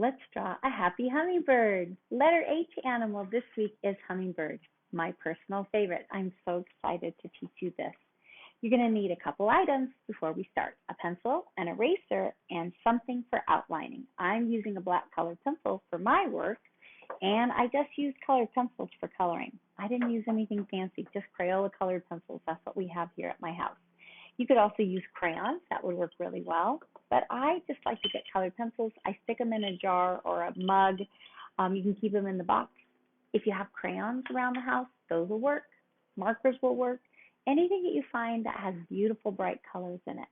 Let's draw a happy hummingbird. Letter H animal this week is hummingbird, my personal favorite. I'm so excited to teach you this. You're going to need a couple items before we start. A pencil, an eraser, and something for outlining. I'm using a black colored pencil for my work, and I just used colored pencils for coloring. I didn't use anything fancy, just Crayola colored pencils. That's what we have here at my house. You could also use crayons. That would work really well. But I just like to get colored pencils. I stick them in a jar or a mug. You can keep them in the box. If you have crayons around the house, those will work. Markers will work. Anything that you find that has beautiful, bright colors in it.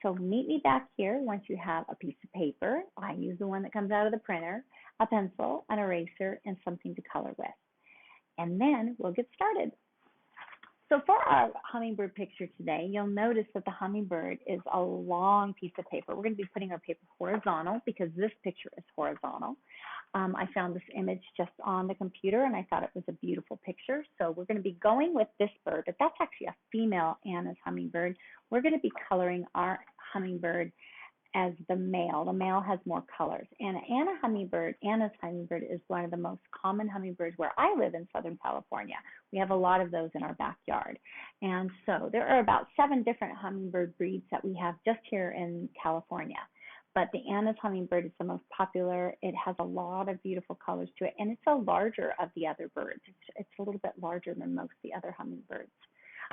So meet me back here once you have a piece of paper. I use the one that comes out of the printer, a pencil, an eraser, and something to color with. And then we'll get started. So for our hummingbird picture today, you'll notice that the hummingbird is a long piece of paper. We're going to be putting our paper horizontal because this picture is horizontal. I found this image just on the computer and I thought it was a beautiful picture. So we're going to be going with this bird, but that's actually a female Anna's hummingbird. We're going to be coloring our hummingbird as the male. The male has more colors. And Anna's hummingbird is one of the most common hummingbirds where I live in Southern California. We have a lot of those in our backyard. And so there are about 7 different hummingbird breeds that we have just here in California. But the Anna's hummingbird is the most popular. It has a lot of beautiful colors to it, and it's a larger of the other birds. It's a little bit larger than most of the other hummingbirds.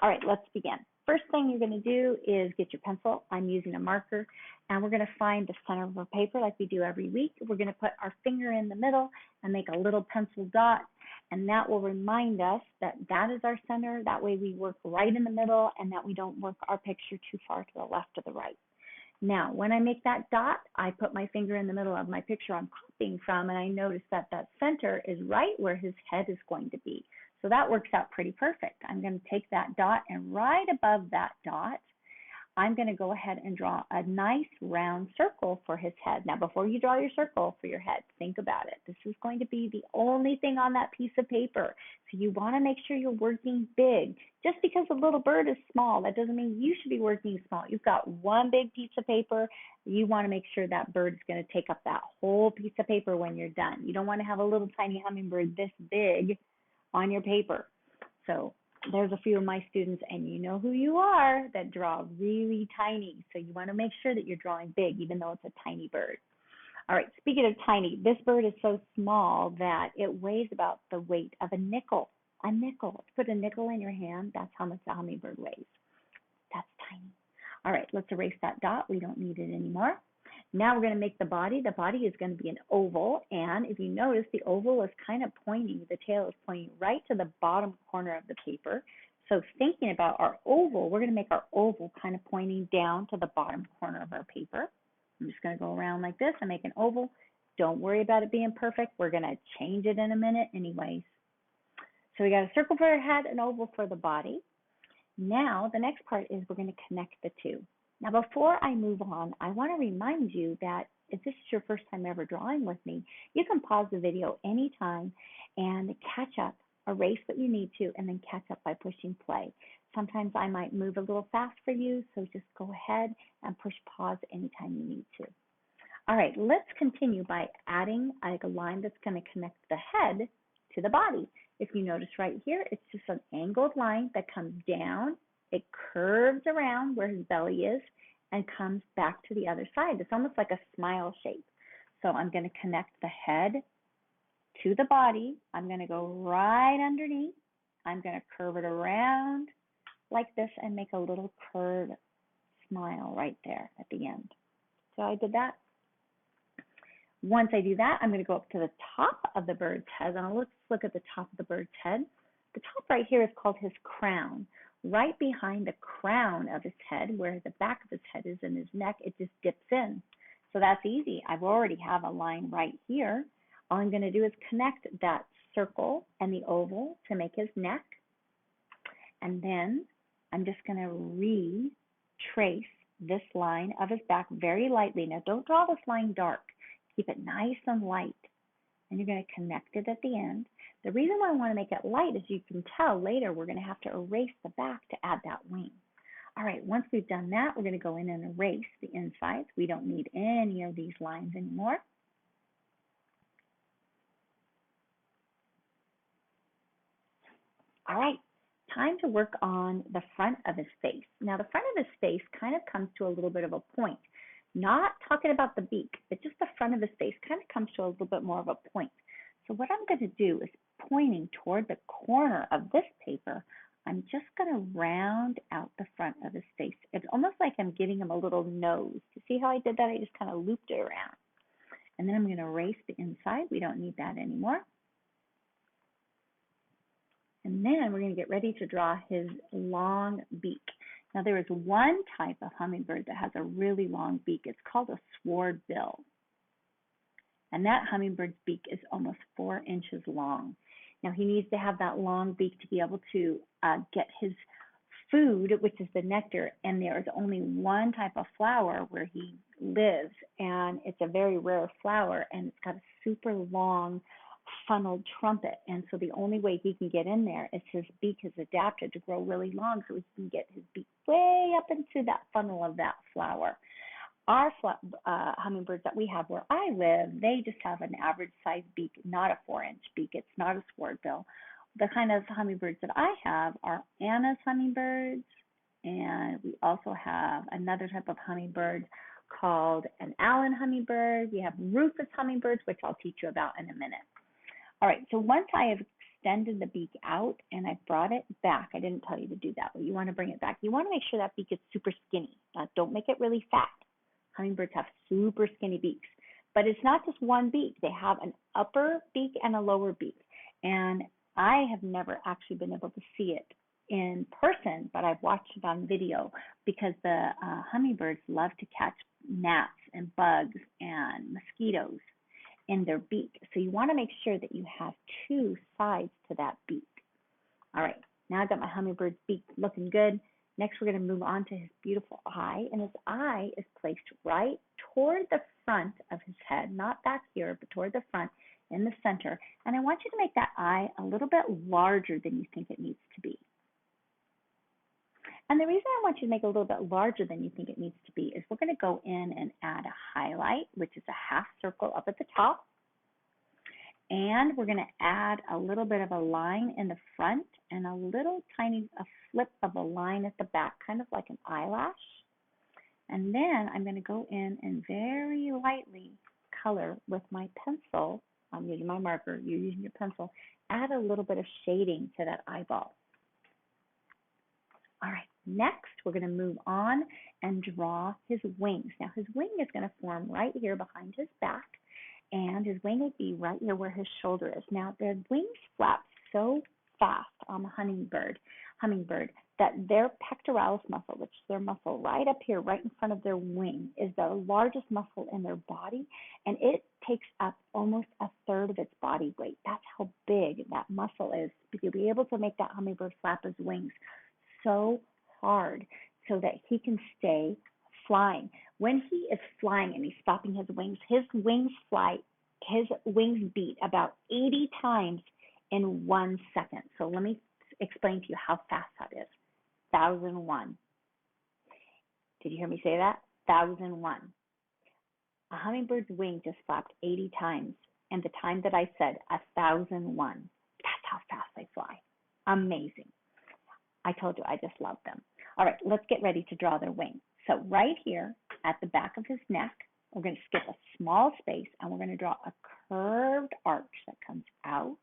All right, let's begin. First thing you're going to do is get your pencil. I'm using a marker, and we're going to find the center of our paper like we do every week. We're going to put our finger in the middle and make a little pencil dot, and that will remind us that that is our center. That way we work right in the middle and that we don't work our picture too far to the left or the right. Now, when I make that dot, I put my finger in the middle of my picture I'm copying from, and I notice that that center is right where his head is going to be. So that works out pretty perfect. I'm going to take that dot, and right above that dot, I'm going to go ahead and draw a nice round circle for his head. Now, before you draw your circle for your head, think about it. This is going to be the only thing on that piece of paper. So you want to make sure you're working big. Just because a little bird is small, that doesn't mean you should be working small. You've got one big piece of paper. You want to make sure that bird is going to take up that whole piece of paper when you're done. You don't want to have a little tiny hummingbird this big on your paper. So there's a few of my students, and you know who you are, that draw really tiny. So you want to make sure that you're drawing big, even though it's a tiny bird. All right, speaking of tiny, this bird is so small that it weighs about the weight of a nickel. A nickel. Put a nickel in your hand, that's how much a hummingbird weighs. That's tiny. All right, let's erase that dot. We don't need it anymore. Now we're going to make the body. The body is going to be an oval, and if you notice, the oval is kind of pointing, the tail is pointing right to the bottom corner of the paper. So thinking about our oval, we're going to make our oval kind of pointing down to the bottom corner of our paper. I'm just going to go around like this and make an oval. Don't worry about it being perfect. We're going to change it in a minute anyways. So we got a circle for our head, an oval for the body. Now the next part is we're going to connect the two. Now, before I move on, I want to remind you that if this is your first time ever drawing with me, you can pause the video anytime and catch up, erase what you need to, and then catch up by pushing play. Sometimes I might move a little fast for you, so just go ahead and push pause anytime you need to. All right, let's continue by adding a line that's going to connect the head to the body. If you notice right here, it's just an angled line that comes down. It curves around where his belly is and comes back to the other side. It's almost like a smile shape. So I'm going to connect the head to the body. I'm going to go right underneath. I'm going to curve it around like this and make a little curved smile right there at the end. So I did that. Once I do that, I'm going to go up to the top of the bird's head. And let's look at the top of the bird's head. The top right here is called his crown. Right behind the crown of his head, where the back of his head is in his neck, it just dips in. So that's easy. I've already have a line right here. All I'm going to do is connect that circle and the oval to make his neck. And then I'm just going to retrace this line of his back very lightly. Now, don't draw this line dark. Keep it nice and light. And you're going to connect it at the end. The reason why I want to make it light is you can tell later we're going to have to erase the back to add that wing. All right, once we've done that, we're going to go in and erase the insides. We don't need any of these lines anymore. All right, time to work on the front of his face. Now, the front of his face kind of comes to a little bit of a point. Not talking about the beak, but just the front of his face kind of comes to a little bit more of a point. So what I'm going to do is pointing toward the corner of this paper, I'm just going to round out the front of his face. It's almost like I'm giving him a little nose. You see how I did that? I just kind of looped it around. And then I'm going to erase the inside. We don't need that anymore. And then we're going to get ready to draw his long beak. Now there is one type of hummingbird that has a really long beak. It's called a swordbill. And that hummingbird's beak is almost 4 inches long. Now he needs to have that long beak to be able to get his food, which is the nectar, and there is only one type of flower where he lives, and it's a very rare flower, and it's got a super long funneled trumpet, and so the only way he can get in there is his beak is adapted to grow really long so he can get his beak way up into that funnel of that flower. Our hummingbirds that we have where I live, they just have an average size beak, not a 4-inch beak. It's not a swordbill. The kind of hummingbirds that I have are Anna's hummingbirds, and we also have another type of hummingbird called an Allen hummingbird. We have Rufous hummingbirds, which I'll teach you about in a minute. All right, so once I have extended the beak out and I brought it back, I didn't tell you to do that, but you want to bring it back. You want to make sure that beak is super skinny. Don't make it really fat. Hummingbirds have super skinny beaks, but it's not just one beak. They have an upper beak and a lower beak, and I have never actually been able to see it in person, but I've watched it on video because the hummingbirds love to catch gnats and bugs and mosquitoes in their beak. So you want to make sure that you have 2 sides to that beak. All right, now I've got my hummingbird's beak looking good. Next, we're going to move on to his beautiful eye, and his eye is placed right toward the front of his head, not back here, but toward the front in the center. And I want you to make that eye a little bit larger than you think it needs to be. And the reason I want you to make it a little bit larger than you think it needs to be is we're going to go in and add a highlight, which is a half circle up at the top. And we're going to add a little bit of a line in the front and a little tiny flip of a line at the back, kind of like an eyelash. And then I'm going to go in and very lightly color with my pencil. I'm using my marker, you're using your pencil. Add a little bit of shading to that eyeball. All right, next we're going to move on and draw his wings. Now his wing is going to form right here behind his back, and his wing would be right here where his shoulder is. Now the wings flap so fast on the hummingbird that their pectoralis muscle, which is their muscle right up here, right in front of their wing, is the largest muscle in their body, and it takes up almost 1/3 of its body weight. That's how big that muscle is to be able to make that hummingbird flap his wings so hard so that he can stay flying. When he is flying and he's flapping his wings beat about 80 times in 1 second. So let me explain to you how fast that is. 1,001. Did you hear me say that? 1,001. A hummingbird's wing just flapped 80 times, and the time that I said 1,001. That's how fast they fly. Amazing. I told you I just love them. All right, let's get ready to draw their wing. So right here at the back of his neck, we're going to skip a small space, and we're going to draw a curved arch that comes out.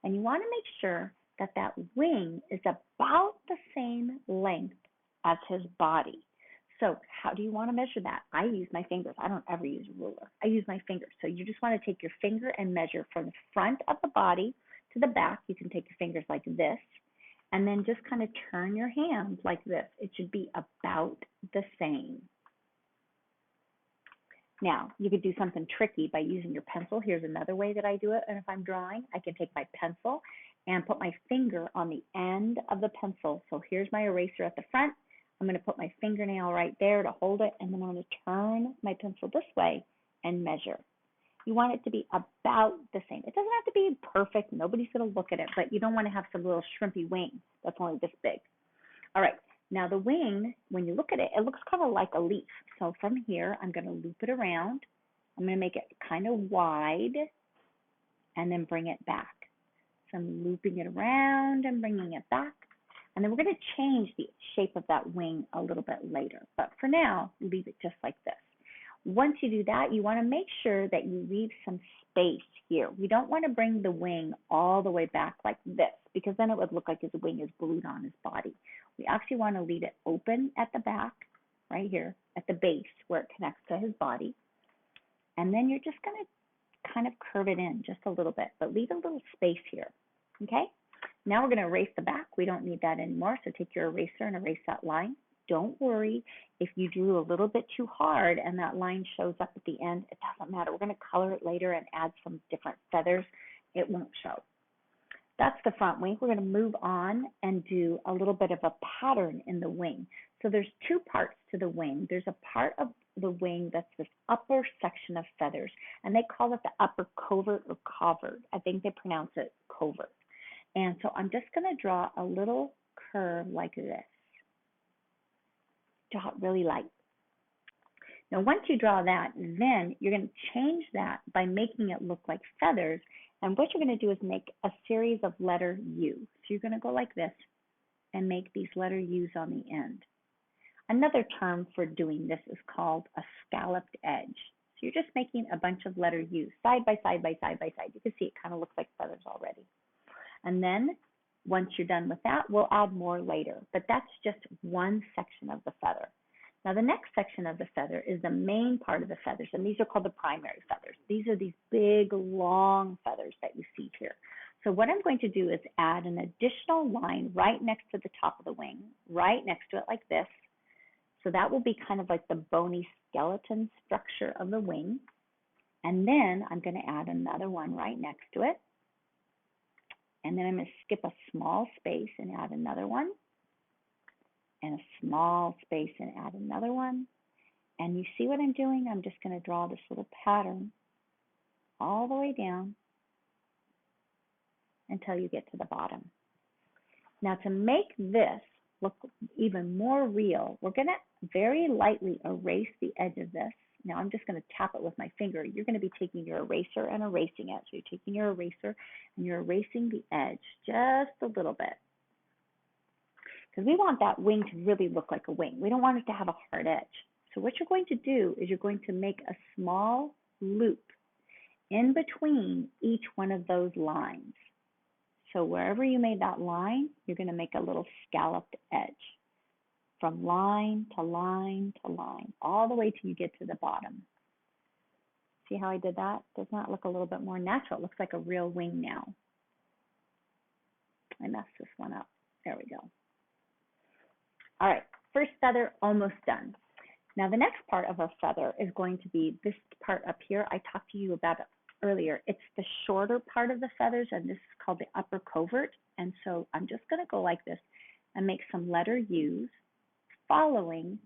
And you want to make sure that that wing is about the same length as his body. So how do you want to measure that? I use my fingers. I don't ever use a ruler. I use my fingers. So you just want to take your finger and measure from the front of the body to the back. You can take your fingers like this, and then just kind of turn your hands like this. It should be about the same. Now, you could do something tricky by using your pencil. Here's another way that I do it. And if I'm drawing, I can take my pencil and put my finger on the end of the pencil. So here's my eraser at the front. I'm going to put my fingernail right there to hold it, and then I'm going to turn my pencil this way and measure. You want it to be about the same. It doesn't have to be perfect. Nobody's going to look at it, but you don't want to have some little shrimpy wing that's only this big. All right. Now the wing, when you look at it, it looks kind of like a leaf. So from here, I'm going to loop it around. I'm going to make it kind of wide and then bring it back. So I'm looping it around and bringing it back. And then we're going to change the shape of that wing a little bit later. But for now, leave it just like this. Once you do that, you want to make sure that you leave some space here. We don't want to bring the wing all the way back like this, because then it would look like his wing is glued on his body. We actually want to leave it open at the back, right here, at the base where it connects to his body. And then you're just going to kind of curve it in just a little bit, but leave a little space here, okay? Now we're going to erase the back. We don't need that anymore, so take your eraser and erase that line. Don't worry if you drew a little bit too hard and that line shows up at the end. It doesn't matter. We're going to color it later and add some different feathers. It won't show. That's the front wing. We're going to move on and do a little bit of a pattern in the wing. So there's two parts to the wing. There's a part of the wing that's this upper section of feathers, and they call it the upper covert or covert. I think they pronounce it covert. And so I'm just going to draw a little curve like this. Draw it really light. Now, once you draw that, then you're going to change that by making it look like feathers. And what you're going to do is make a series of letter U. So you're going to go like this and make these letter U's on the end. Another term for doing this is called a scalloped edge. So you're just making a bunch of letter U's side by side by side by side. You can see it kind of looks like feathers already. And then once you're done with that, we'll add more later. But that's just one section of the feather. Now the next section of the feather is the main part of the feathers, and these are called the primary feathers. These are these big, long feathers that you see here. So what I'm going to do is add an additional line right next to the top of the wing, right next to it like this. So that will be kind of like the bony skeleton structure of the wing. And then I'm going to add another one right next to it. And then I'm going to skip a small space and add another one. And a small space and add another one. And you see what I'm doing? I'm just going to draw this little pattern all the way down until you get to the bottom. Now to make this look even more real, we're going to very lightly erase the edge of this. Now I'm just going to tap it with my finger. You're going to be taking your eraser and erasing it. So you're taking your eraser and you're erasing the edge just a little bit. Because we want that wing to really look like a wing. We don't want it to have a hard edge. So what you're going to do is you're going to make a small loop in between each one of those lines. So wherever you made that line, you're going to make a little scalloped edge from line to line to line, all the way till you get to the bottom. See how I did that? Doesn't that look a little bit more natural? It looks like a real wing now. I messed this one up. There we go. All right, first feather almost done. Now the next part of our feather is going to be this part up here. I talked to you about it earlier. It's the shorter part of the feathers, and this is called the upper covert. And so I'm just going to go like this and make some letter U's following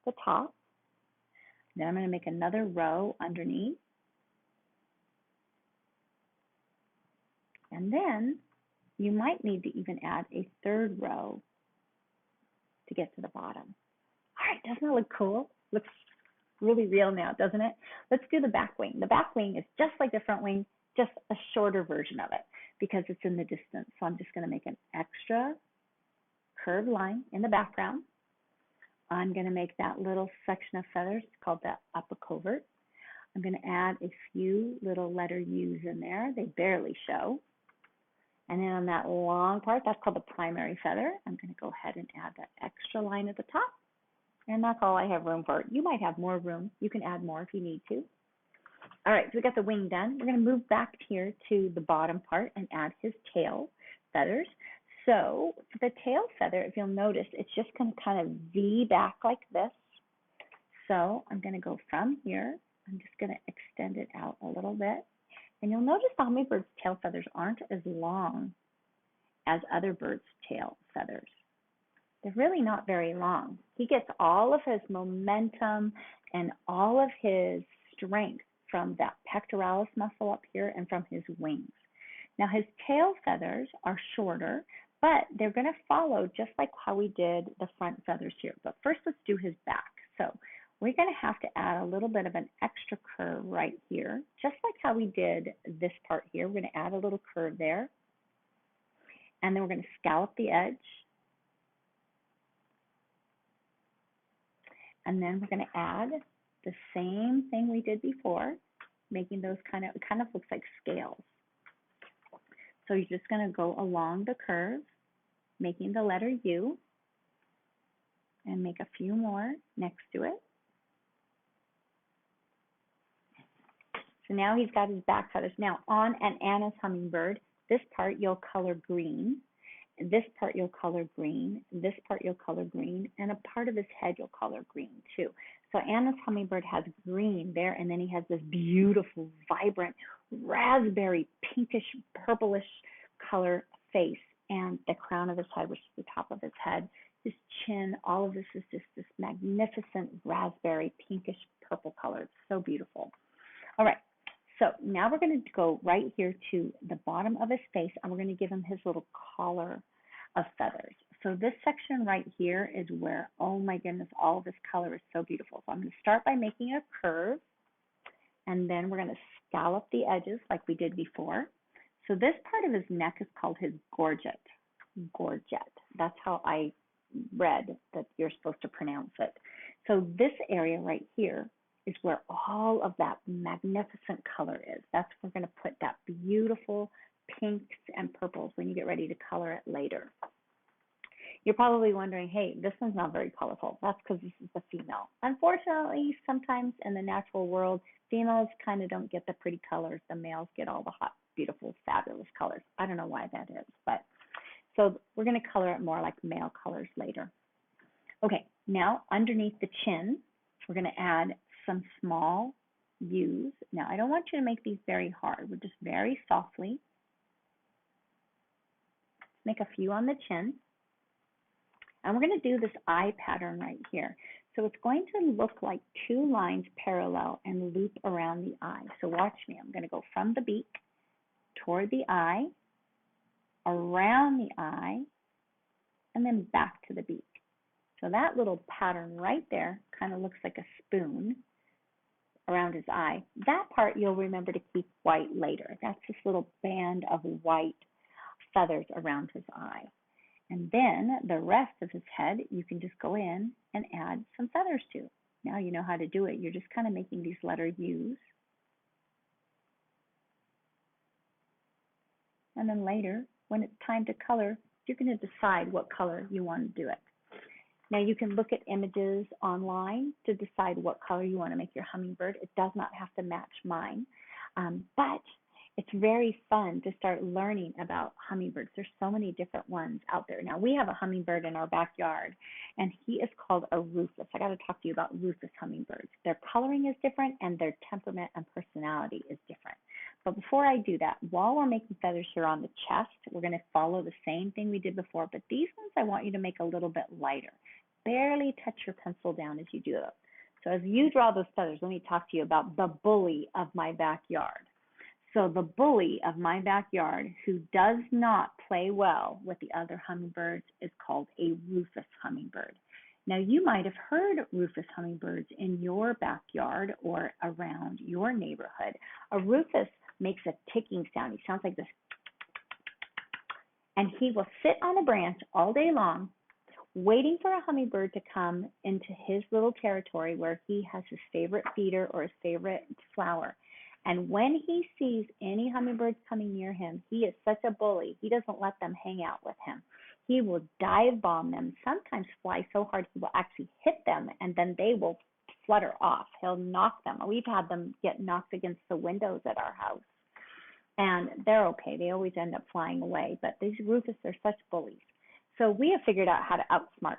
the top. Then I'm going to make another row underneath. And then you might need to even add a third row to get to the bottom. All right, doesn't that look cool? Looks really real now, doesn't it? Let's do the back wing. The back wing is just like the front wing, just a shorter version of it because it's in the distance. So I'm just going to make an extra curved line in the background. I'm going to make that little section of feathers. It's called the upper covert. I'm going to add a few little letter U's in there. They barely show. And then on that long part, that's called the primary feather. I'm going to go ahead and add that extra line at the top. And that's all I have room for. You might have more room. You can add more if you need to. All right, so we got the wing done. We're going to move back here to the bottom part and add his tail feathers. So for the tail feather, if you'll notice, it's just going to kind of V back like this. So I'm going to go from here. I'm just going to extend it out a little bit. And you'll notice the hummingbird's tail feathers aren't as long as other birds' tail feathers. They're really not very long. He gets all of his momentum and all of his strength from that pectoralis muscle up here and from his wings. Now his tail feathers are shorter, but they're going to follow just like how we did the front feathers here. But first let's do his back. So we're going to have to add a little bit of an extra curve right here, just like how we did this part here. We're going to add a little curve there. And then we're going to scallop the edge. And then we're going to add the same thing we did before, making those it kind of looks like scales. So you're just going to go along the curve, making the letter U, and make a few more next to it. So now he's got his back feathers. Now on an Anna's hummingbird, this part you'll color green, this part you'll color green, this part you'll color green, and a part of his head you'll color green too. So Anna's hummingbird has green there, and then he has this beautiful, vibrant, raspberry, pinkish, purplish color face, and the crown of his head, which is the top of his head, his chin, all of this is just this magnificent raspberry, pinkish, purple color. It's so beautiful. All right, so now we're going to go right here to the bottom of his face, and we're going to give him his little collar of feathers. So this section right here is where, oh my goodness, all of this color is so beautiful. So I'm going to start by making a curve, and then we're going to scallop the edges like we did before. So this part of his neck is called his gorget. Gorget. That's how I read that you're supposed to pronounce it. So this area right here is where all of that magnificent color is. That's where we're going to put that beautiful pinks and purples when you get ready to color it later. You're probably wondering, hey, this one's not very colorful. That's because this is a female. Unfortunately, sometimes in the natural world, females kind of don't get the pretty colors. The males get all the hot, beautiful, fabulous colors. I don't know why that is, but so we're going to color it more like male colors later. Okay, now underneath the chin, we're going to add some small U's. Now, I don't want you to make these very hard. We're just very softly. Make a few on the chin. And we're going to do this eye pattern right here. So it's going to look like two lines parallel and loop around the eye. So watch me. I'm going to go from the beak toward the eye, around the eye, and then back to the beak. So that little pattern right there kind of looks like a spoon around his eye. That part you'll remember to keep white later. That's this little band of white feathers around his eye. And then the rest of his head, you can just go in and add some feathers to. Now you know how to do it. You're just kind of making these letter U's. And then later, when it's time to color, you're going to decide what color you want to do it. Now you can look at images online to decide what color you want to make your hummingbird. It does not have to match mine, but it's very fun to start learning about hummingbirds. There's so many different ones out there. Now we have a hummingbird in our backyard, and he is called a Rufous. I got to talk to you about Rufous hummingbirds. Their coloring is different, and their temperament and personality is different. But before I do that, while we're making feathers here on the chest, we're going to follow the same thing we did before, but these ones I want you to make a little bit lighter. Barely touch your pencil down as you do it. So as you draw those feathers, let me talk to you about the bully of my backyard. So the bully of my backyard, who does not play well with the other hummingbirds, is called a Rufous hummingbird. Now you might have heard Rufous hummingbirds in your backyard or around your neighborhood. A Rufous makes a ticking sound. He sounds like this. And he will sit on a branch all day long, waiting for a hummingbird to come into his little territory where he has his favorite feeder or his favorite flower. And when he sees any hummingbirds coming near him, he is such a bully. He doesn't let them hang out with him. He will dive bomb them, sometimes fly so hard he will actually hit them, and then they will flutter off. He'll knock them. We've had them get knocked against the windows at our house. And they're okay. They always end up flying away. But these Rufous are such bullies. So we have figured out how to outsmart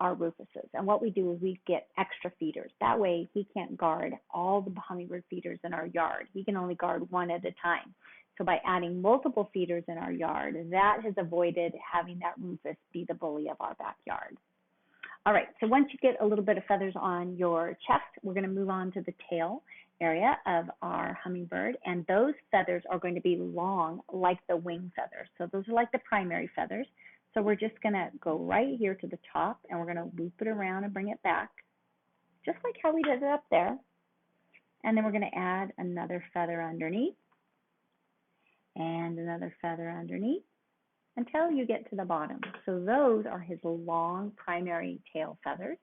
our Rufuses. And what we do is we get extra feeders. That way he can't guard all the hummingbird feeders in our yard. He can only guard one at a time. So by adding multiple feeders in our yard, that has avoided having that Rufous be the bully of our backyard. All right, so once you get a little bit of feathers on your chest, we're going to move on to the tail area of our hummingbird. And those feathers are going to be long like the wing feathers. So those are like the primary feathers. So we're just going to go right here to the top, and we're going to loop it around and bring it back, just like how we did it up there. And then we're going to add another feather underneath, and another feather underneath, until you get to the bottom. So those are his long primary tail feathers.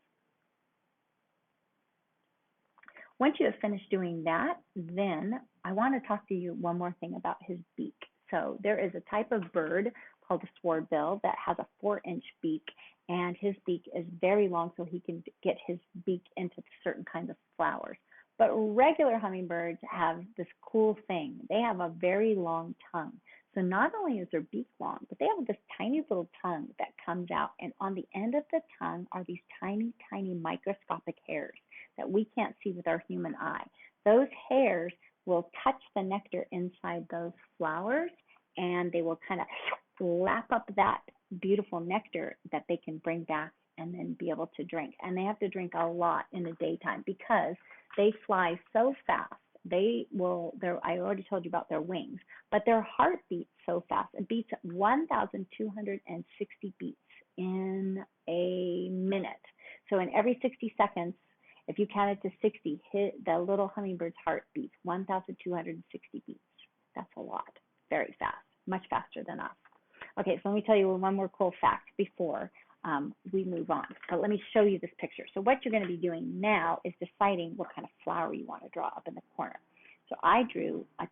Once you have finished doing that, then I want to talk to you one more thing about his beak. So there is a type of bird called a swordbill that has a 4-inch beak, and his beak is very long so he can get his beak into certain kinds of flowers. But regular hummingbirds have this cool thing. They have a very long tongue. So not only is their beak long, but they have this tiny little tongue that comes out, and on the end of the tongue are these tiny, tiny microscopic hairs that we can't see with our human eye. Those hairs will touch the nectar inside those flowers, and they will kind of lap up that beautiful nectar that they can bring back and then be able to drink. And they have to drink a lot in the daytime because they fly so fast. I already told you about their wings, but their heart beats so fast. It beats 1,260 beats in a minute. So in every 60 seconds, if you count it to 60, the little hummingbird's heart beats 1,260 beats. That's a lot. Very fast, much faster than us. Okay, so let me tell you one more cool fact before we move on. But let me show you this picture. So what you're going to be doing now is deciding what kind of flower you want to draw up in the corner. So I drew a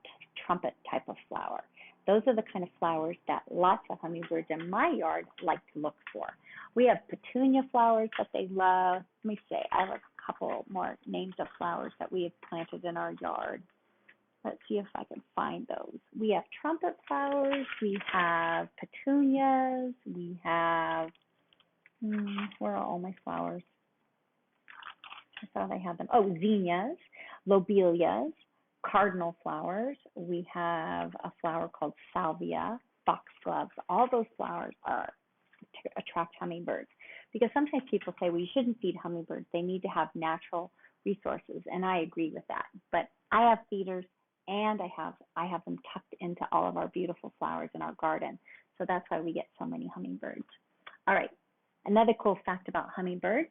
trumpet type of flower. Those are the kind of flowers that lots of hummingbirds in my yard like to look for. We have petunia flowers that they love. Let me say, I have a couple more names of flowers that we have planted in our yard. Let's see if I can find those. We have trumpet flowers. We have petunias. We have, where are all my flowers? I thought I had them. Oh, zinnias, lobelias, cardinal flowers. We have a flower called salvia, foxgloves. All those flowers attract hummingbirds because sometimes people say, well, you shouldn't feed hummingbirds. They need to have natural resources, and I agree with that. But I have feeders, and I have them tucked into all of our beautiful flowers in our garden. So that's why we get so many hummingbirds. All right. Another cool fact about hummingbirds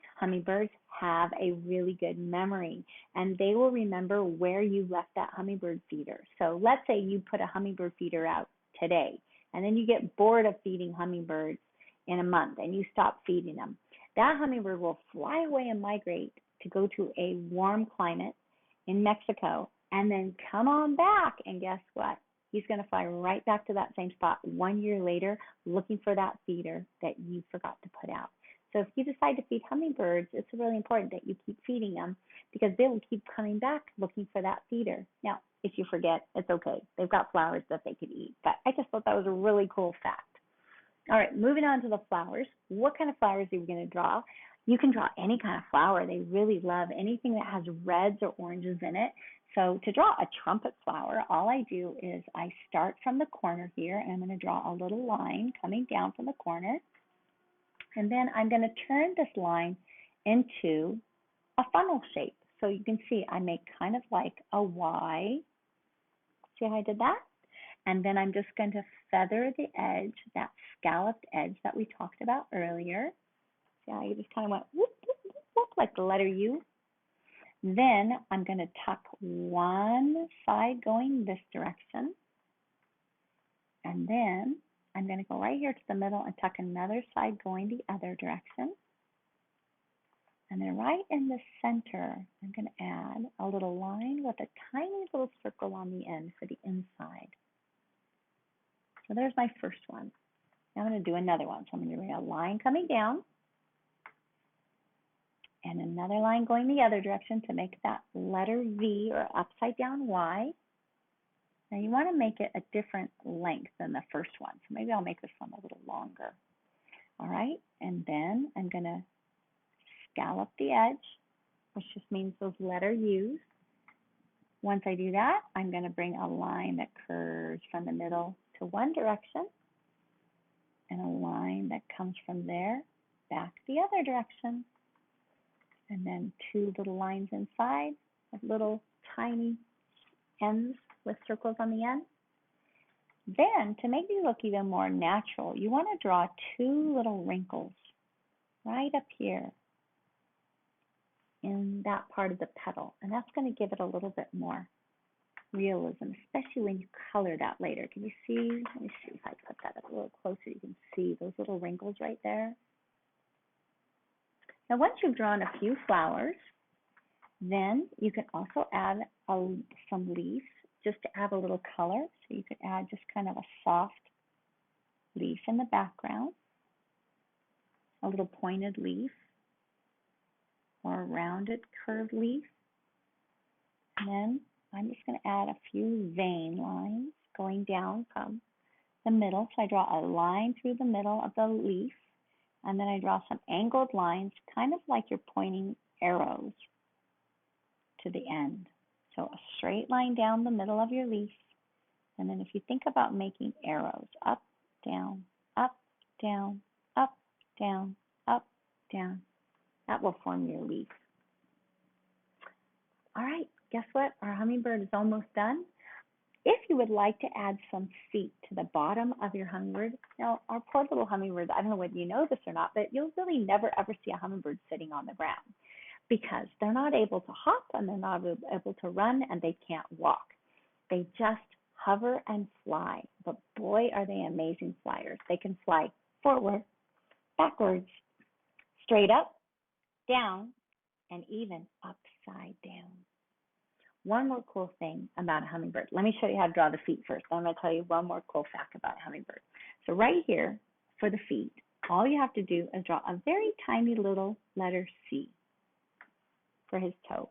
have a really good memory, and they will remember where you left that hummingbird feeder. So let's say you put a hummingbird feeder out today, and then you get bored of feeding hummingbirds in a month, and you stop feeding them. That hummingbird will fly away and migrate to go to a warm climate in Mexico, and then come on back, and guess what? He's going to fly right back to that same spot 1 year later looking for that feeder that you forgot to put out. So if you decide to feed hummingbirds, it's really important that you keep feeding them because they will keep coming back looking for that feeder. Now, if you forget, it's okay. They've got flowers that they could eat. But I just thought that was a really cool fact. All right, moving on to the flowers. What kind of flowers are we going to draw? You can draw any kind of flower. They really love anything that has reds or oranges in it. So to draw a trumpet flower, all I do is I start from the corner here, and I'm going to draw a little line coming down from the corner. And then I'm going to turn this line into a funnel shape. So you can see I make kind of like a Y. See how I did that? And then I'm just going to feather the edge, that scalloped edge that we talked about earlier. See how you just kind of went whoop, whoop, whoop, whoop, like the letter U. Then I'm going to tuck one side going this direction. And then I'm going to go right here to the middle and tuck another side going the other direction. And then right in the center, I'm going to add a little line with a tiny little circle on the end for the inside. So there's my first one. Now I'm going to do another one. So I'm going to bring a line coming down and another line going the other direction to make that letter V or upside down Y. Now you want to make it a different length than the first one. So maybe I'll make this one a little longer. All right, and then I'm going to scallop the edge, which just means those letter U's. Once I do that, I'm going to bring a line that curves from the middle to one direction and a line that comes from there back the other direction. And then two little lines inside with little tiny ends with circles on the end. Then, to make these look even more natural, you want to draw two little wrinkles right up here in that part of the petal. And that's going to give it a little bit more realism, especially when you color that later. Can you see? Let me see if I put that up a little closer. You can see those little wrinkles right there. Now, once you've drawn a few flowers, then you can also add some leaves just to add a little color. So you could add just kind of a soft leaf in the background, a little pointed leaf, or a rounded curved leaf. And then I'm just going to add a few vein lines going down from the middle. So I draw a line through the middle of the leaf, and then I draw some angled lines, kind of like you're pointing arrows to the end. So a straight line down the middle of your leaf. And then if you think about making arrows, up, down, up, down, up, down, up, down, that will form your leaf. All right, guess what? Our hummingbird is almost done. If you would like to add some feet to the bottom of your hummingbird, now our poor little hummingbirds, I don't know whether you know this or not, but you'll really never ever see a hummingbird sitting on the ground because they're not able to hop and they're not able to run and they can't walk. They just hover and fly, but boy, are they amazing flyers. They can fly forward, backwards, straight up, down, and even upside down. One more cool thing about a hummingbird. Let me show you how to draw the feet first. I'm going to tell you one more cool fact about a hummingbird. So right here, for the feet, all you have to do is draw a very tiny little letter C for his toe.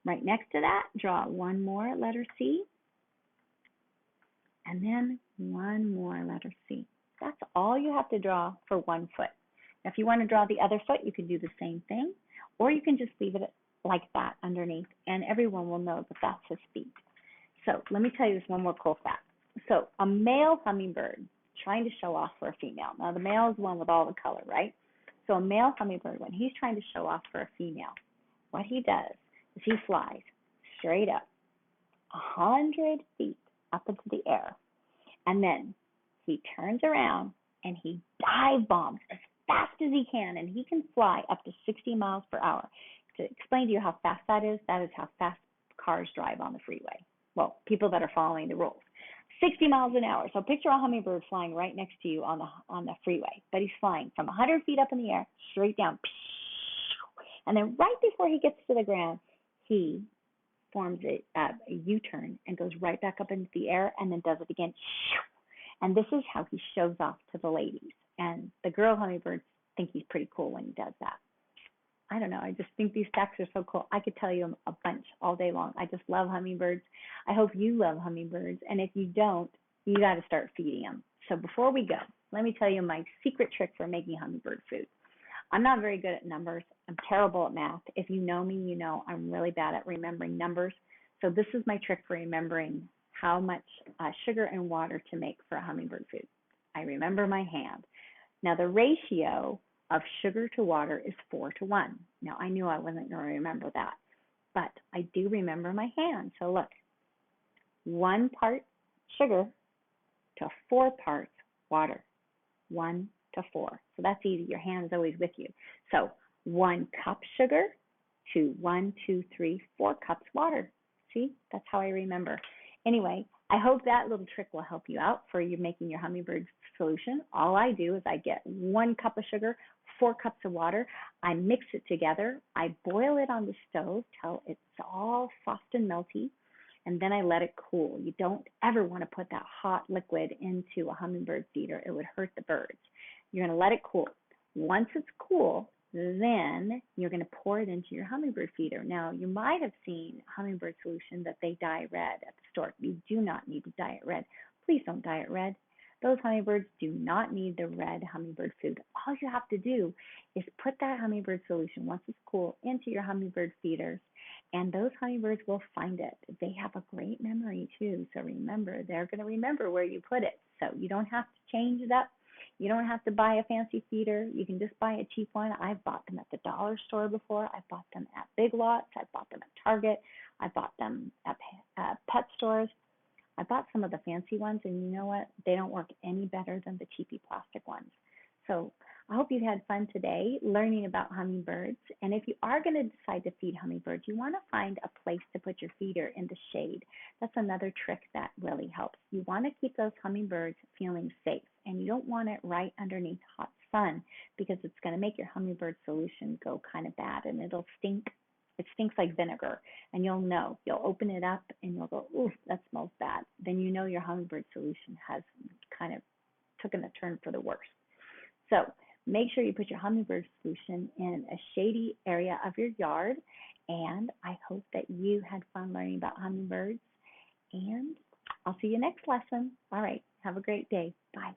Right next to that, draw one more letter C, and then one more letter C. That's all you have to draw for one foot. Now, if you want to draw the other foot, you can do the same thing, or you can just leave it like that underneath, and everyone will know that that's his feet. So let me tell you this one more cool fact. So a male hummingbird trying to show off for a female. Now the male is the one with all the color, right? So a male hummingbird, when he's trying to show off for a female, what he does is he flies straight up 100 feet up into the air, and then he turns around and he dive bombs as fast as he can, and he can fly up to 60 miles per hour. To explain to you how fast that is how fast cars drive on the freeway. Well, people that are following the rules. 60 miles an hour. So picture a hummingbird flying right next to you on the freeway, but he's flying from 100 feet up in the air, straight down. And then right before he gets to the ground, he forms a U-turn and goes right back up into the air and then does it again. And this is how he shows off to the ladies. And the girl hummingbirds think he's pretty cool when he does that. I don't know. I just think these facts are so cool. I could tell you a bunch all day long. I just love hummingbirds. I hope you love hummingbirds. And if you don't, you got to start feeding them. So before we go, let me tell you my secret trick for making hummingbird food. I'm not very good at numbers. I'm terrible at math. If you know me, you know I'm really bad at remembering numbers. So this is my trick for remembering how much sugar and water to make for a hummingbird food. I remember my hand. Now the ratio of sugar to water is 4:1. Now, I knew I wasn't going to remember that, but I do remember my hand. So look, 1 part sugar to 4 parts water, 1 to 4. So that's easy. Your hand is always with you. So 1 cup sugar to 1, 2, 3, 4 cups water. See, that's how I remember. Anyway, I hope that little trick will help you out for you making your hummingbird solution. All I do is I get 1 cup of sugar, 4 cups of water. I mix it together. I boil it on the stove till it's all soft and melty, and then I let it cool. You don't ever want to put that hot liquid into a hummingbird feeder. It would hurt the birds. You're going to let it cool. Once it's cool, then you're going to pour it into your hummingbird feeder. Now, you might have seen hummingbird solution that they dye red at the store. You do not need to dye it red. Please don't dye it red. Those hummingbirds do not need the red hummingbird food. All you have to do is put that hummingbird solution, once it's cool, into your hummingbird feeders, and those hummingbirds will find it. They have a great memory too, so remember, they're going to remember where you put it. So you don't have to change it up. You don't have to buy a fancy feeder. You can just buy a cheap one. I've bought them at the dollar store before. I've bought them at Big Lots. I've bought them at Target. I bought them at pet stores. I bought some of the fancy ones, and you know what? They don't work any better than the cheapy plastic ones. So I hope you had fun today learning about hummingbirds. And if you are going to decide to feed hummingbirds, you want to find a place to put your feeder in the shade. That's another trick that really helps. You want to keep those hummingbirds feeling safe, and you don't want it right underneath hot sun because it's going to make your hummingbird solution go kind of bad and it'll stink. It stinks like vinegar, and you'll know. You'll open it up and you'll go, ooh, that smells bad. Then you know your hummingbird solution has kind of taken a turn for the worse. So make sure you put your hummingbird solution in a shady area of your yard. And I hope that you had fun learning about hummingbirds. And I'll see you next lesson. All right. Have a great day. Bye.